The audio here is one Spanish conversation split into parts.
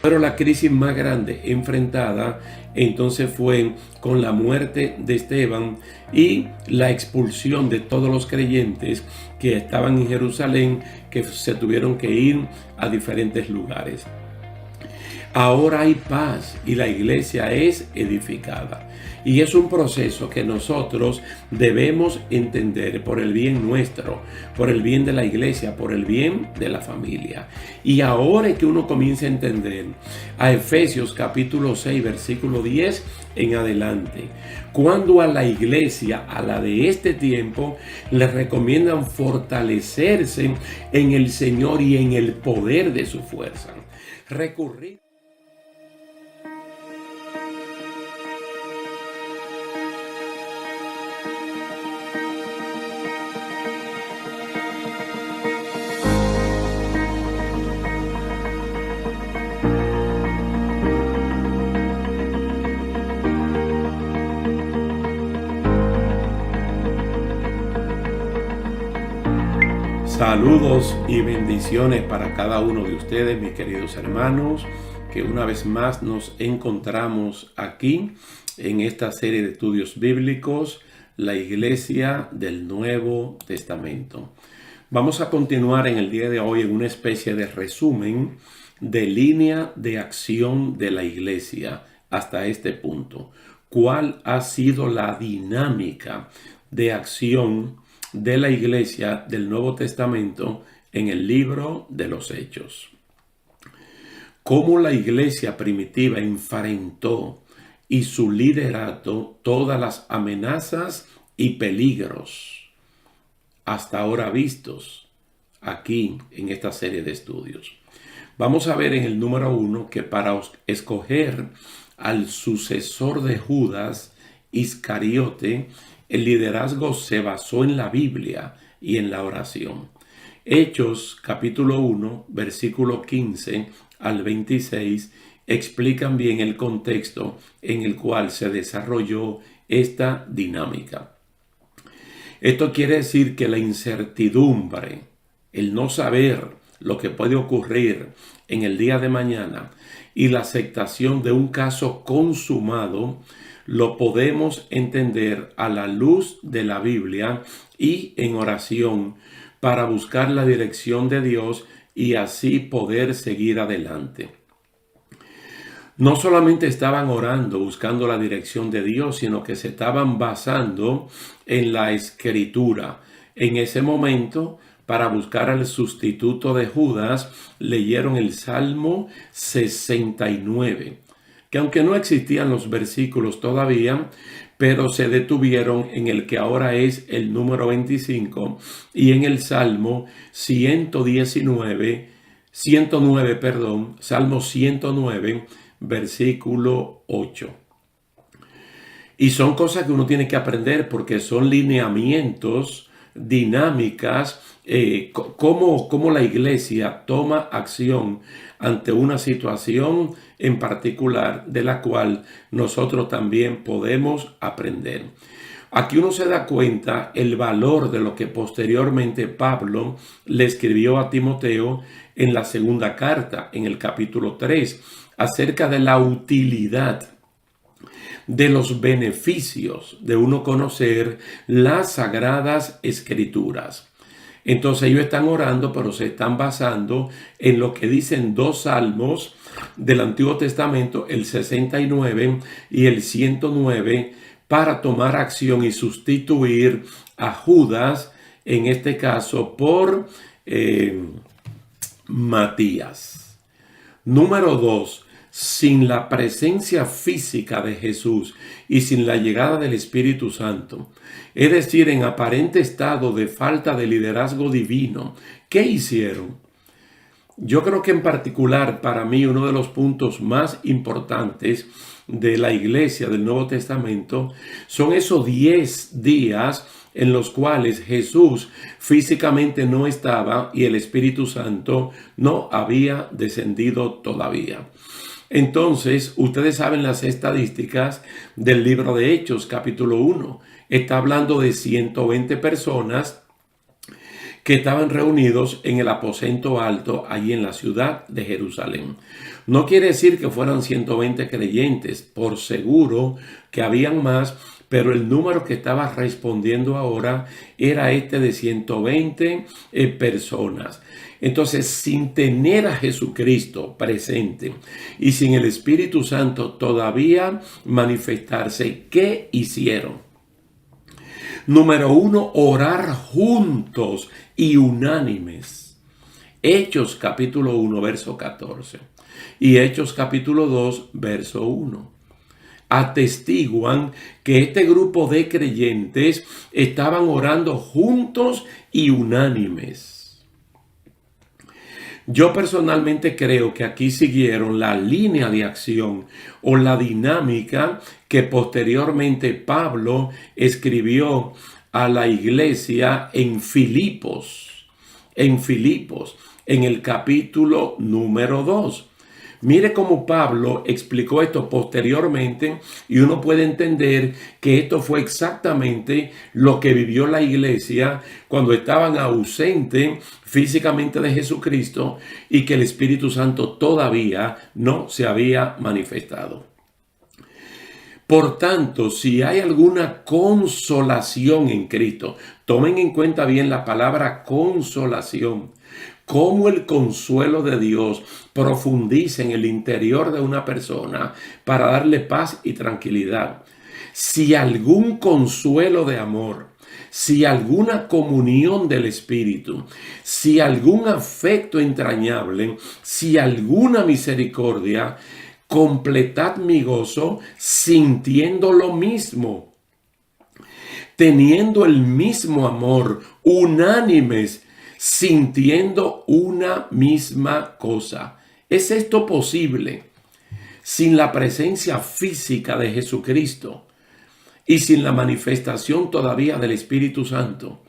Pero la crisis más grande enfrentada entonces fue con la muerte de Esteban y la expulsión de todos los creyentes que estaban en Jerusalén, que se tuvieron que ir a diferentes lugares. Ahora hay paz y la iglesia es edificada. Y es un proceso que nosotros debemos entender por el bien nuestro, por el bien de la iglesia, por el bien de la familia. Y ahora es que uno comienza a entender a Efesios capítulo 6, versículo 10 en adelante, cuando a la iglesia, a la de este tiempo, le recomiendan fortalecerse en el Señor y en el poder de su fuerza. Recurrir. Saludos y bendiciones para cada uno de ustedes, mis queridos hermanos, que una vez más nos encontramos aquí en esta serie de estudios bíblicos, la Iglesia del Nuevo Testamento. Vamos a continuar en el día de hoy en una especie de resumen de línea de acción de la Iglesia hasta este punto. ¿Cuál ha sido la dinámica de acción de la iglesia del Nuevo Testamento en el libro de los Hechos? Cómo la iglesia primitiva enfrentó y su liderato todas las amenazas y peligros hasta ahora vistos aquí en esta serie de estudios. Vamos a ver en el número 1 que para escoger al sucesor de Judas Iscariote, el liderazgo se basó en la Biblia y en la oración. Hechos capítulo 1, versículo 15 al 26 explican bien el contexto en el cual se desarrolló esta dinámica. Esto quiere decir que la incertidumbre, el no saber lo que puede ocurrir en el día de mañana y la aceptación de un caso consumado, lo podemos entender a la luz de la Biblia y en oración para buscar la dirección de Dios y así poder seguir adelante. No solamente estaban orando buscando la dirección de Dios, sino que se estaban basando en la Escritura. En ese momento, para buscar al sustituto de Judas, leyeron el Salmo 69. Que aunque no existían los versículos todavía, pero se detuvieron en el que ahora es el número 25 y en el Salmo 109, Salmo 109, versículo 8. Y son cosas que uno tiene que aprender porque son lineamientos, dinámicas, cómo la iglesia toma acción ante una situación en particular de la cual nosotros también podemos aprender. Aquí uno se da cuenta el valor de lo que posteriormente Pablo le escribió a Timoteo en la segunda carta, en el capítulo 3, acerca de la utilidad de los beneficios de uno conocer las sagradas escrituras. Entonces ellos están orando, pero se están basando en lo que dicen dos salmos del Antiguo Testamento, el 69 y el 109, para tomar acción y sustituir a Judas, en este caso por Matías. Número 2. Sin la presencia física de Jesús y sin la llegada del Espíritu Santo, es decir, en aparente estado de falta de liderazgo divino, ¿qué hicieron? Yo creo que en particular para mí uno de los puntos más importantes de la iglesia del Nuevo Testamento son esos 10 días en los cuales Jesús físicamente no estaba y el Espíritu Santo no había descendido todavía. Entonces, ustedes saben las estadísticas del libro de Hechos, capítulo 1. Está hablando de 120 personas que estaban reunidos en el aposento alto allí en la ciudad de Jerusalén. No quiere decir que fueran 120 creyentes, por seguro que habían más, pero el número que estaba respondiendo ahora era este de 120 personas. Entonces, sin tener a Jesucristo presente y sin el Espíritu Santo todavía manifestarse, ¿qué hicieron? Número 1, orar juntos y unánimes. Hechos capítulo 1, verso 14. Y Hechos capítulo 2, verso 1. Atestiguan que este grupo de creyentes estaban orando juntos y unánimes. Yo personalmente creo que aquí siguieron la línea de acción o la dinámica que posteriormente Pablo escribió a la iglesia en Filipos, en el capítulo número 2. Mire cómo Pablo explicó esto posteriormente y uno puede entender que esto fue exactamente lo que vivió la iglesia cuando estaban ausentes físicamente de Jesucristo y que el Espíritu Santo todavía no se había manifestado. Por tanto, si hay alguna consolación en Cristo, tomen en cuenta bien la palabra consolación. Cómo el consuelo de Dios profundiza en el interior de una persona para darle paz y tranquilidad. Si algún consuelo de amor, si alguna comunión del Espíritu, si algún afecto entrañable, si alguna misericordia, completad mi gozo sintiendo lo mismo, teniendo el mismo amor, unánimes, sintiendo una misma cosa. ¿Es esto posible sin la presencia física de Jesucristo y sin la manifestación todavía del Espíritu Santo?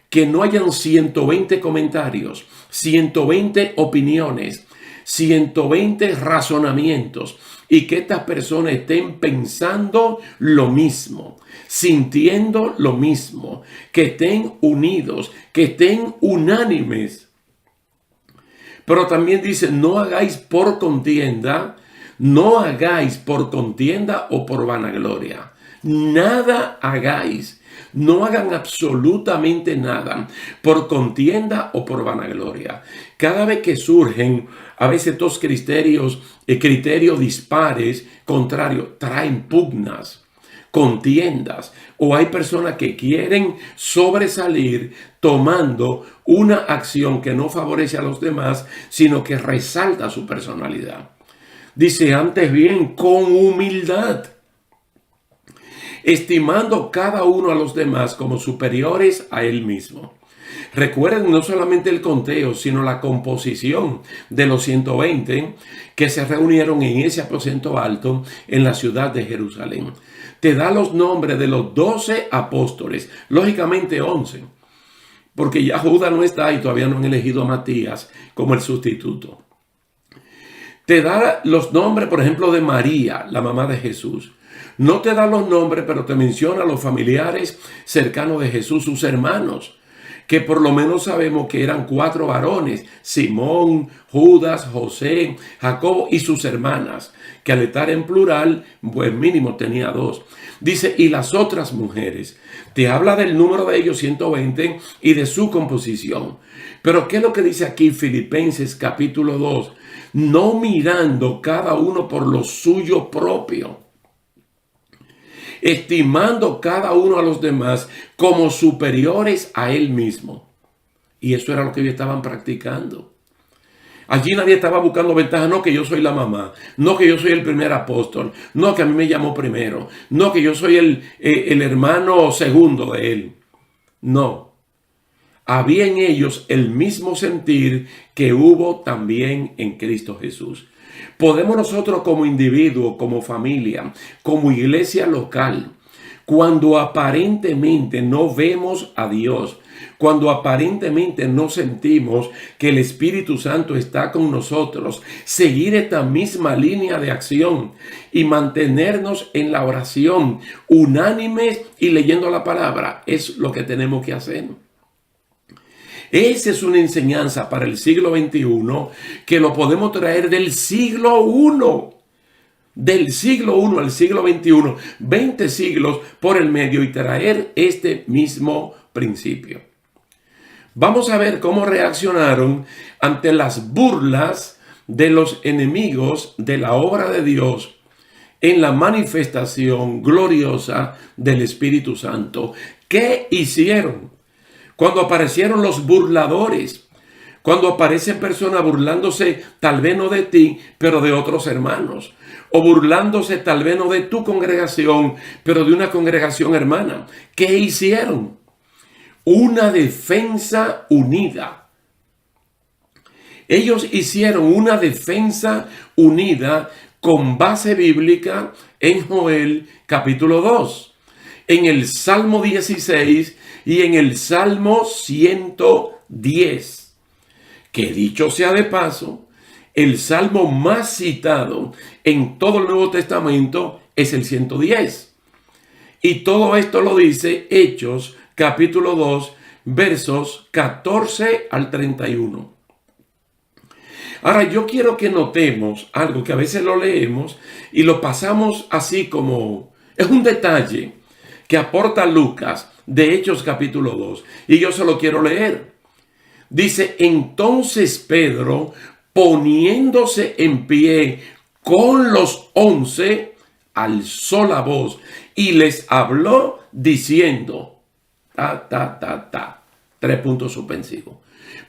Que no hayan 120 comentarios, 120 opiniones, 120 razonamientos y que estas personas estén pensando lo mismo, sintiendo lo mismo, que estén unidos, que estén unánimes. Pero también dice, no hagáis por contienda o por vanagloria. Nada hagáis. No hagan absolutamente nada por contienda o por vanagloria. Cada vez que surgen a veces dos criterios dispares, contrarios, traen pugnas, contiendas, o hay personas que quieren sobresalir tomando una acción que no favorece a los demás, sino que resalta su personalidad. Dice, antes bien, con humildad, estimando cada uno a los demás como superiores a él mismo. Recuerden no solamente el conteo, sino la composición de los 120 que se reunieron en ese aposento alto en la ciudad de Jerusalén. Te da los nombres de los 12 apóstoles, lógicamente 11, porque ya Judas no está y todavía no han elegido a Matías como el sustituto. Te da los nombres, por ejemplo, de María, la mamá de Jesús. No te da los nombres, pero te menciona a los familiares cercanos de Jesús, sus hermanos, que por lo menos sabemos que eran 4 varones, Simón, Judas, José, Jacobo y sus hermanas, que al estar en plural, pues mínimo tenía 2. Dice, y las otras mujeres. Te habla del número de ellos, 120, y de su composición. Pero ¿qué es lo que dice aquí Filipenses capítulo 2? No mirando cada uno por lo suyo propio, estimando cada uno a los demás como superiores a él mismo. Y eso era lo que ellos estaban practicando. Allí nadie estaba buscando ventaja. No que yo soy la mamá, no que yo soy el primer apóstol, no que a mí me llamó primero, no que yo soy el hermano segundo de él. No. Había en ellos el mismo sentir que hubo también en Cristo Jesús. Podemos nosotros como individuo, como familia, como iglesia local, cuando aparentemente no vemos a Dios, cuando aparentemente no sentimos que el Espíritu Santo está con nosotros, seguir esta misma línea de acción y mantenernos en la oración, unánimes y leyendo la palabra, es lo que tenemos que hacer. Esa es una enseñanza para el siglo XXI que lo podemos traer del siglo I. Del siglo I al siglo XXI, 20 siglos por el medio, y traer este mismo principio. Vamos a ver cómo reaccionaron ante las burlas de los enemigos de la obra de Dios en la manifestación gloriosa del Espíritu Santo. ¿Qué hicieron? Cuando aparecieron los burladores, cuando aparecen personas burlándose tal vez no de ti, pero de otros hermanos, o burlándose tal vez no de tu congregación, pero de una congregación hermana. ¿Qué hicieron? Una defensa unida. Ellos hicieron una defensa unida con base bíblica en Joel capítulo 2, en el Salmo 16 y en el Salmo 110, que dicho sea de paso, el salmo más citado en todo el Nuevo Testamento es el 110. Y todo esto lo dice Hechos capítulo 2, versos 14 al 31. Ahora, yo quiero que notemos algo que a veces lo leemos y lo pasamos así como... Es un detalle que aporta Lucas de Hechos capítulo 2. Y yo se lo quiero leer. Dice, entonces Pedro, poniéndose en pie con los 11, alzó la voz y les habló diciendo, tres puntos suspensivos.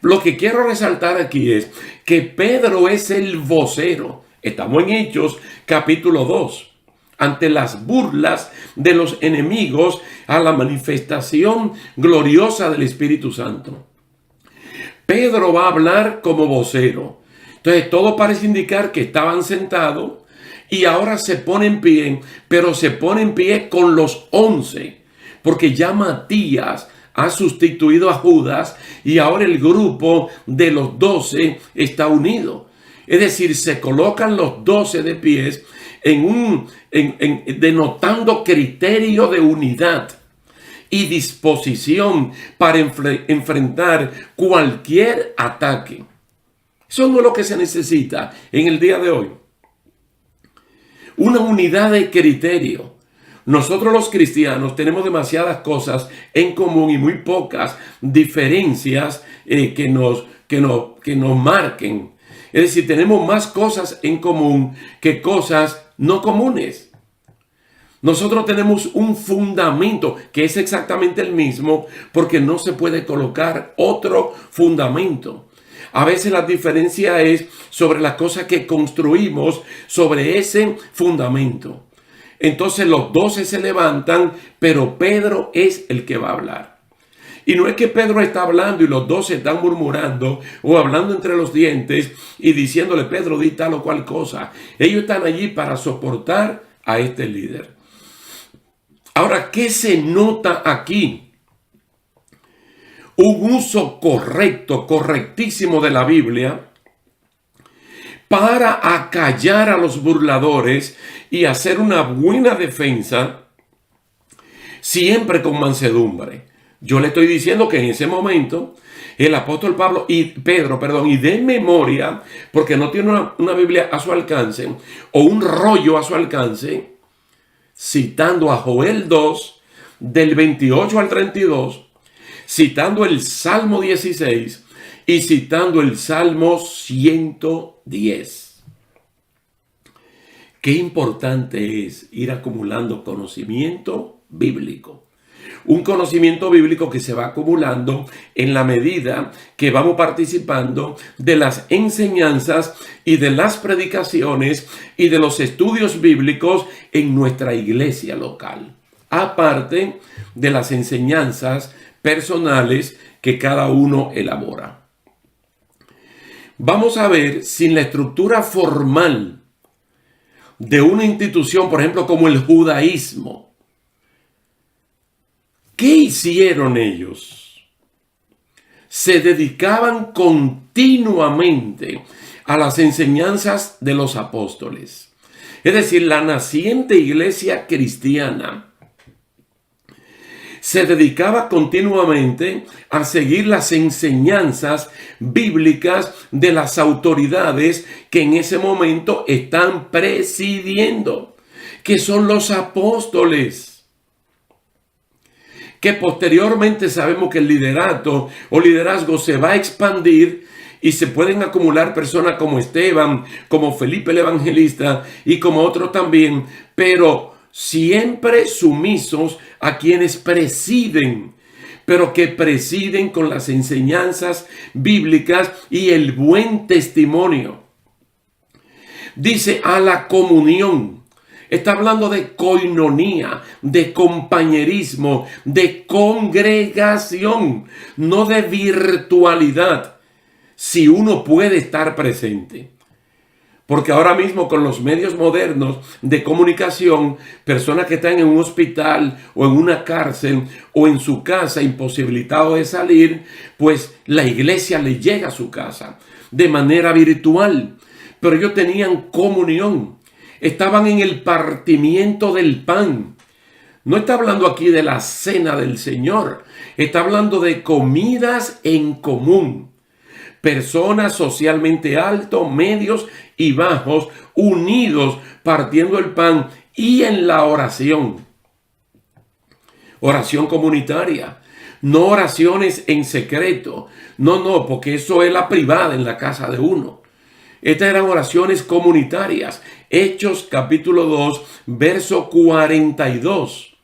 Lo que quiero resaltar aquí es que Pedro es el vocero. Estamos en Hechos capítulo 2. Ante las burlas de los enemigos a la manifestación gloriosa del Espíritu Santo. Pedro va a hablar como vocero. Entonces todo parece indicar que estaban sentados y ahora se pone en pie, pero se pone en pie con los 11, porque ya Matías ha sustituido a Judas y ahora el grupo de los 12 está unido. Es decir, se colocan los 12 de pies denotando criterio de unidad y disposición para enfrentar cualquier ataque. Eso no es lo que se necesita en el día de hoy. Una unidad de criterio. Nosotros los cristianos tenemos demasiadas cosas en común y muy pocas diferencias que nos marquen. Es decir, tenemos más cosas en común que cosas no comunes. Nosotros tenemos un fundamento que es exactamente el mismo porque no se puede colocar otro fundamento. A veces la diferencia es sobre las cosas que construimos sobre ese fundamento. Entonces los 12 se levantan, pero Pedro es el que va a hablar. Y no es que Pedro está hablando y los 12 están murmurando o hablando entre los dientes y diciéndole, Pedro, di tal o cual cosa. Ellos están allí para soportar a este líder. Ahora, ¿qué se nota aquí? Un uso correctísimo de la Biblia para acallar a los burladores y hacer una buena defensa, siempre con mansedumbre. Yo le estoy diciendo que en ese momento el apóstol Pedro, y de memoria, porque no tiene una Biblia a su alcance o un rollo a su alcance, citando a Joel 2, del 28 al 32, citando el Salmo 16 y citando el Salmo 110. Qué importante es ir acumulando conocimiento bíblico. Un conocimiento bíblico que se va acumulando en la medida que vamos participando de las enseñanzas y de las predicaciones y de los estudios bíblicos en nuestra iglesia local. Aparte de las enseñanzas personales que cada uno elabora. Vamos a ver sin la estructura formal de una institución, por ejemplo, como el judaísmo. ¿Qué hicieron ellos? Se dedicaban continuamente a las enseñanzas de los apóstoles. Es decir, la naciente iglesia cristiana se dedicaba continuamente a seguir las enseñanzas bíblicas de las autoridades que en ese momento están presidiendo, que son los apóstoles. Que posteriormente sabemos que el liderato o liderazgo se va a expandir y se pueden acumular personas como Esteban, como Felipe el Evangelista y como otros también, pero siempre sumisos a quienes presiden, pero que presiden con las enseñanzas bíblicas y el buen testimonio. Dice a la comunión. Está hablando de koinonía, de compañerismo, de congregación, no de virtualidad, si uno puede estar presente. Porque ahora mismo con los medios modernos de comunicación, personas que están en un hospital o en una cárcel o en su casa imposibilitado de salir, pues la iglesia le llega a su casa de manera virtual. Pero ellos tenían comunión. Estaban en el partimiento del pan. No está hablando aquí de la cena del Señor. Está hablando de comidas en común. Personas socialmente altos, medios y bajos, unidos, partiendo el pan y en la oración. Oración comunitaria. No oraciones en secreto. No, porque eso es la privada en la casa de uno. Estas eran oraciones comunitarias. Hechos capítulo 2, verso 42.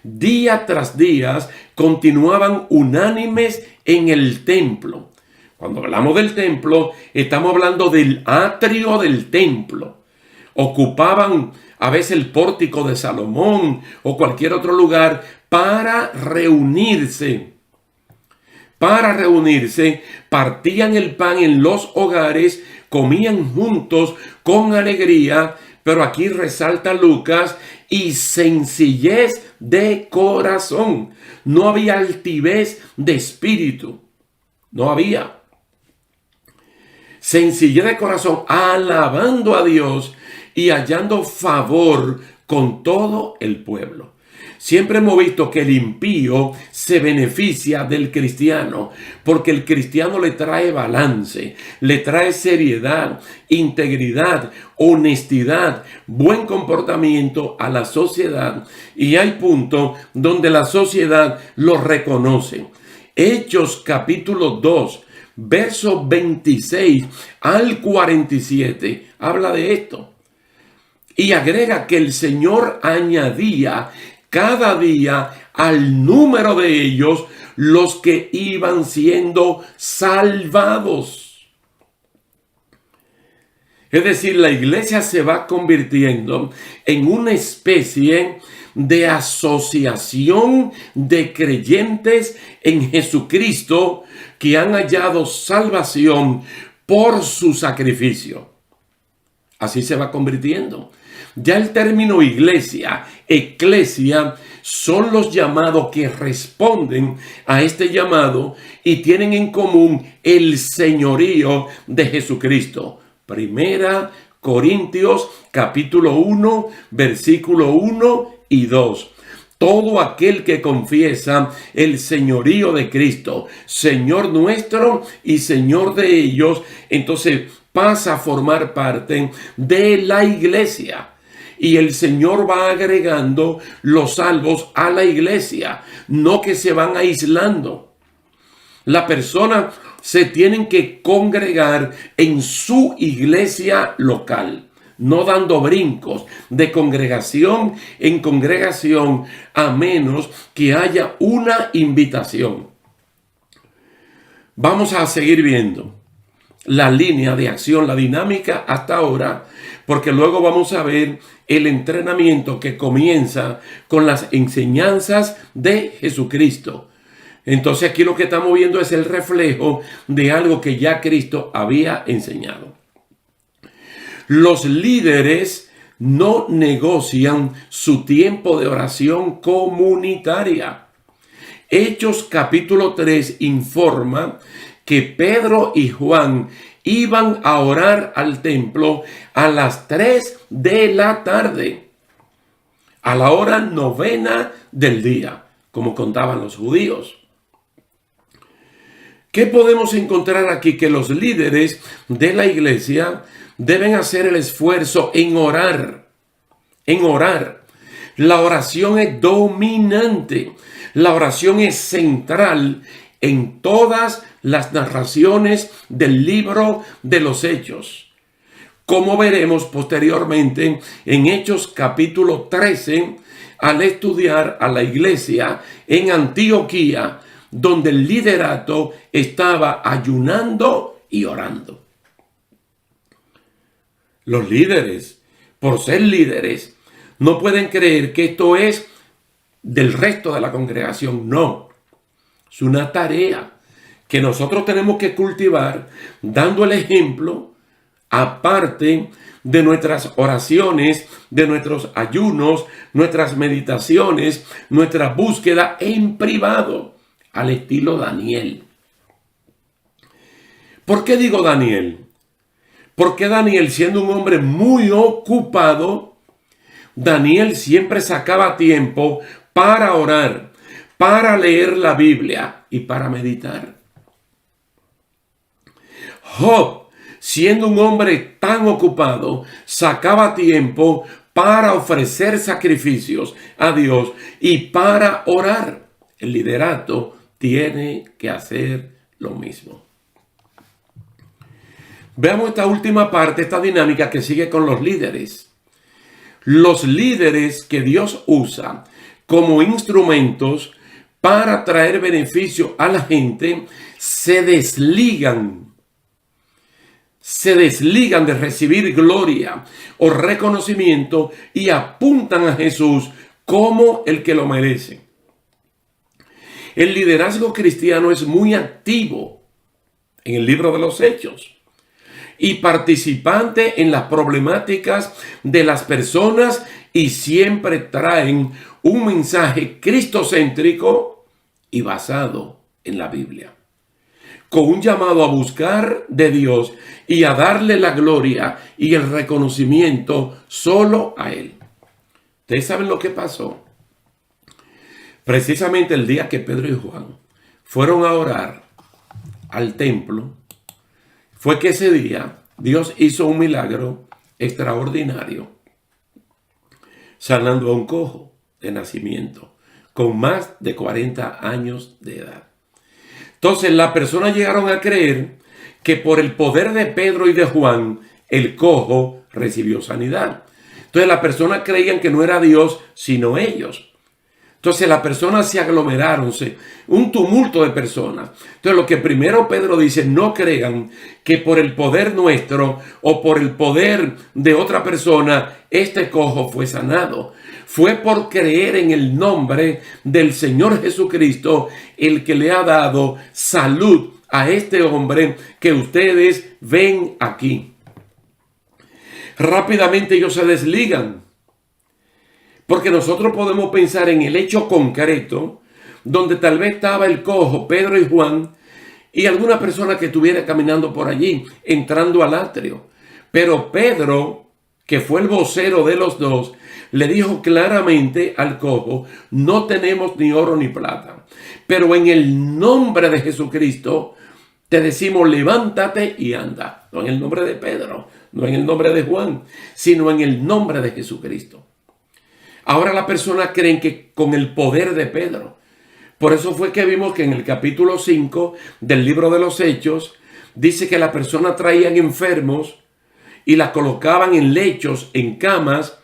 Día tras día continuaban unánimes en el templo. Cuando hablamos del templo, estamos hablando del atrio del templo. Ocupaban a veces el pórtico de Salomón o cualquier otro lugar para reunirse. Partían el pan en los hogares, comían juntos con alegría, pero aquí resalta Lucas, y sencillez de corazón. No había altivez de espíritu. No había. Sencillez de corazón, alabando a Dios y hallando favor con todo el pueblo. Siempre hemos visto que el impío se beneficia del cristiano, porque el cristiano le trae balance, le trae seriedad, integridad, honestidad, buen comportamiento a la sociedad, y hay puntos donde la sociedad lo reconoce. Hechos capítulo 2, verso 26 al 47, habla de esto. Y agrega que el Señor añadía cada día al número de ellos los que iban siendo salvados. Es decir, la iglesia se va convirtiendo en una especie de asociación de creyentes en Jesucristo que han hallado salvación por su sacrificio. Así se va convirtiendo. Ya el término iglesia, eclesia, son los llamados que responden a este llamado y tienen en común el señorío de Jesucristo. Primera Corintios capítulo 1, versículo 1 y 2. Todo aquel que confiesa el señorío de Cristo, Señor nuestro y Señor de ellos, entonces pasa a formar parte de la iglesia. Y el Señor va agregando los salvos a la iglesia, no que se van aislando. La persona se tienen que congregar en su iglesia local, no dando brincos de congregación en congregación, a menos que haya una invitación. Vamos a seguir viendo la línea de acción, la dinámica hasta ahora, porque luego vamos a ver el entrenamiento que comienza con las enseñanzas de Jesucristo. Entonces aquí lo que estamos viendo es el reflejo de algo que ya Cristo había enseñado. Los líderes no negocian su tiempo de oración comunitaria. Hechos capítulo 3 informa que Pedro y Juan iban a orar al templo a las 3 de la tarde, a la hora novena del día. como contaban los judíos. ¿Qué podemos encontrar aquí? Que los líderes de la iglesia deben hacer el esfuerzo en orar. En orar. La oración es dominante. La oración es central en todas las narraciones del libro de los Hechos. Como veremos posteriormente en Hechos capítulo 13, al estudiar a la iglesia en Antioquía, donde el liderato estaba ayunando y orando. Los líderes, por ser líderes, no pueden creer que esto es del resto de la congregación. No, es una tarea que nosotros tenemos que cultivar dando el ejemplo, aparte de nuestras oraciones, de nuestros ayunos, nuestras meditaciones, nuestra búsqueda en privado, al estilo Daniel. ¿Por qué digo Daniel? Porque Daniel, siendo un hombre muy ocupado, Daniel siempre sacaba tiempo para orar, para leer la Biblia y para meditar. Job, siendo un hombre tan ocupado, sacaba tiempo para ofrecer sacrificios a Dios y para orar. El liderato tiene que hacer lo mismo. Veamos esta última parte, esta dinámica que sigue con los líderes. Los líderes que Dios usa como instrumentos para traer beneficio a la gente se desligan de recibir gloria o reconocimiento y apuntan a Jesús como el que lo merece. El liderazgo cristiano es muy activo en el libro de los Hechos y participante en las problemáticas de las personas, y siempre traen un mensaje cristocéntrico y basado en la Biblia, con un llamado a buscar de Dios y a darle la gloria y el reconocimiento solo a Él. ¿Ustedes saben lo que pasó? Precisamente el día que Pedro y Juan fueron a orar al templo, fue que ese día Dios hizo un milagro extraordinario, sanando a un cojo de nacimiento con más de 40 años de edad. Entonces las personas llegaron a creer que por el poder de Pedro y de Juan, el cojo recibió sanidad. Entonces las personas creían que no era Dios, sino ellos. Entonces las personas se aglomeraron, un tumulto de personas. Entonces lo que primero Pedro dice, no crean que por el poder nuestro o por el poder de otra persona, este cojo fue sanado. Fue por creer en el nombre del Señor Jesucristo, el que le ha dado salud a este hombre que ustedes ven aquí. Rápidamente ellos se desligan. Porque nosotros podemos pensar en el hecho concreto, donde tal vez estaba el cojo, Pedro y Juan, y alguna persona que estuviera caminando por allí, entrando al atrio. Pero Pedro, que fue el vocero de los dos, le dijo claramente al cojo, no tenemos ni oro ni plata, pero en el nombre de Jesucristo te decimos, levántate y anda. No en el nombre de Pedro, no en el nombre de Juan, sino en el nombre de Jesucristo. Ahora las personas creen que con el poder de Pedro. Por eso fue que vimos que en el capítulo 5 del libro de los Hechos, dice que las personas traían enfermos y las colocaban en lechos, en camas,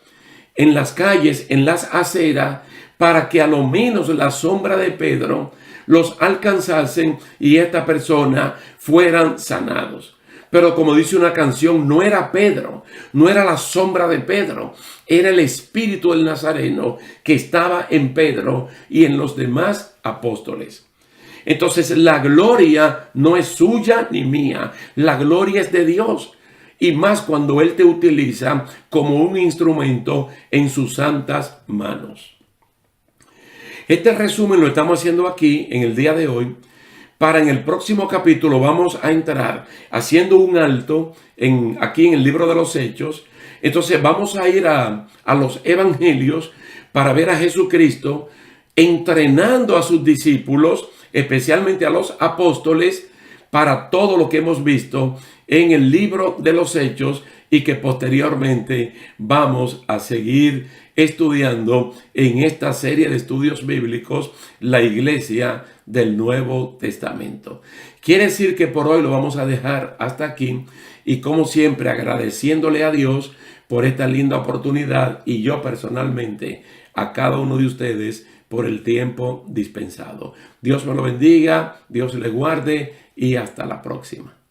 en las calles, en las aceras, para que a lo menos la sombra de Pedro los alcanzasen y esta persona fueran sanados. Pero como dice una canción, no era Pedro, no era la sombra de Pedro, era el espíritu del Nazareno que estaba en Pedro y en los demás apóstoles. Entonces la gloria no es suya ni mía, la gloria es de Dios. Y más cuando Él te utiliza como un instrumento en sus santas manos. Este resumen lo estamos haciendo aquí en el día de hoy. Para en el próximo capítulo vamos a entrar haciendo un alto aquí en el libro de los Hechos. Entonces vamos a ir a los evangelios para ver a Jesucristo entrenando a sus discípulos, especialmente a los apóstoles, para todo lo que hemos visto en el libro de los Hechos y que posteriormente vamos a seguir estudiando en esta serie de estudios bíblicos, la Iglesia del Nuevo Testamento. Quiere decir que por hoy lo vamos a dejar hasta aquí y, como siempre, agradeciéndole a Dios por esta linda oportunidad y yo personalmente a cada uno de ustedes por el tiempo dispensado. Dios me lo bendiga, Dios le guarde y hasta la próxima.